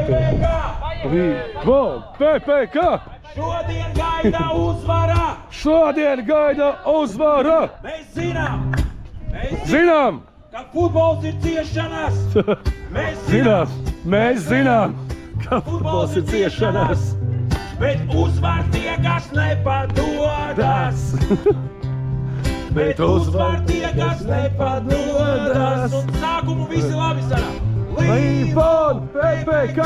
Līvon, PPK! Šodien gaida uzvara! Šodien gaida uzvara! Mēs Zinām! ka futbols ir ciešanas! Mēs zinām, ka futbols ir ciešanas! Bet uzvar tie, kas nepadodas! Bet uzvar tie, kas nepadodas! Un sākumu visi labi sanāk! Līvon, PPK!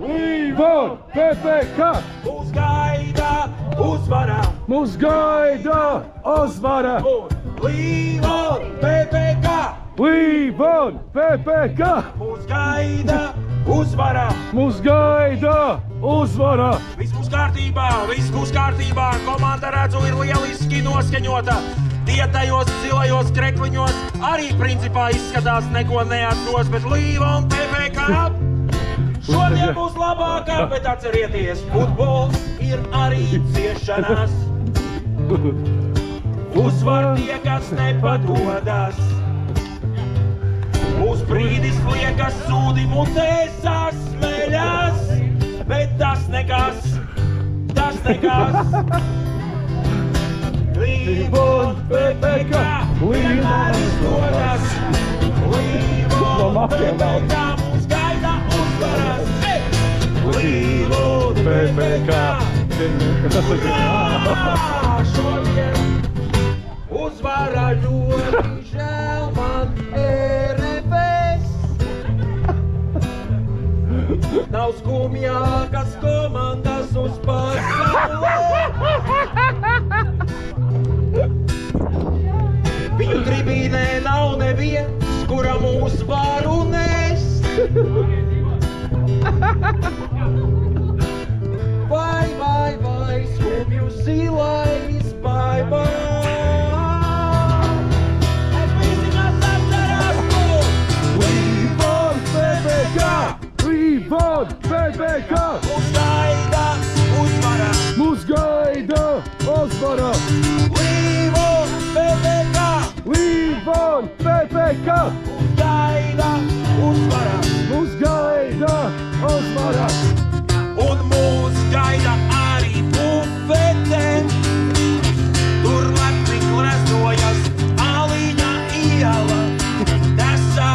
Līvon, PPK! Mūs gaida uzvara! Mūs gaida uzvara! Līvon, PPK! Līvon, PPK! Mūs gaida uzvara! Mūs gaida uzvara! Viss būs kārtībā, komanda redzu ir lieliski noskaņota. Tie tajos zilajos krekliņos arī principā izskatās neko neatdos, bet Līvon PPK šodien būs labākā, bet atcerieties, futbols ir arī ciešanas. Uzvar tie, kas nepadodas. Mūs brīdis liekas sūdi mutēs sasmeļas, bet tas nekas. Līvon, PPK, vienmēr izdodas. Līvon, PPK, mūs gaida uzvaras. Līvon, PPK, šodien uzvara ļoti žēl man RFS. Nav skumjākas komandas uz pasaulē. Viņu tribīnē nav neviens, kura mūs var unest. Vai, skumju zilais, vai. Es visi, kas atcerās to! Līvon, PPK! Līvon, PPK! Mūs gaida uzvara! Mūs gaida uzvara! Līvon, PPK! Līvon, PPK! Mūs gaida uzvara! Mūs gaida uzvara! Un mūs gaida arī bufete. Tur lepni gleznojas Aliņa iela. Desa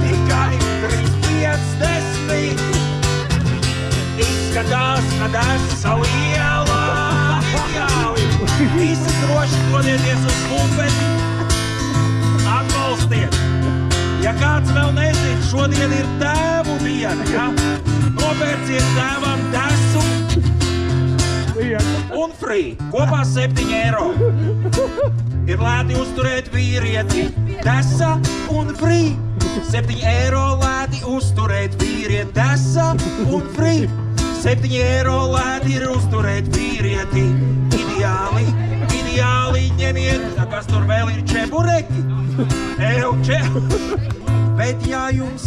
tikai 3,50. Izskatās, ka desa liela. Ideāli! Visi droši dodieties uz bufeti. Atbalstiet! Ja kāds vēl nezin, šodien ir tēvu diena, ja? Nopērciet tēvam desu un free, kopā 7 eiro. Ir lēti uzturēt vīrieti, desa un free. 7 eiro lēti uzturēt vīrieti, desa un free. 7 eiro lēti ir uzturēt vīrieti. Ideāli ņemiet, kas tur vēl ir čebureki. Bet ja jums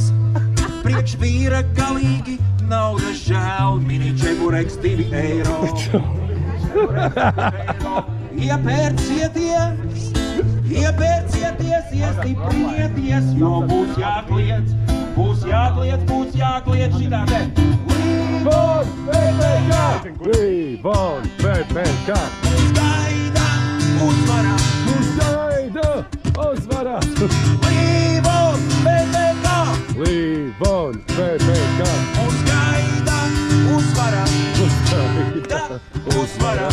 priekš vīra galīgi naudas žēl, mini čebureks 2 eiro. Iepērcieties, iestiprinieties, jo būs jākliedz šitā te. Līvon, PPK! Līvon, PPK! Mūs gaida uzvara! Mūs gaida uzvara! Līvon, PPK! Līvon, PPK! Mūs gaida uzvara! Mūs gaida Uzvara!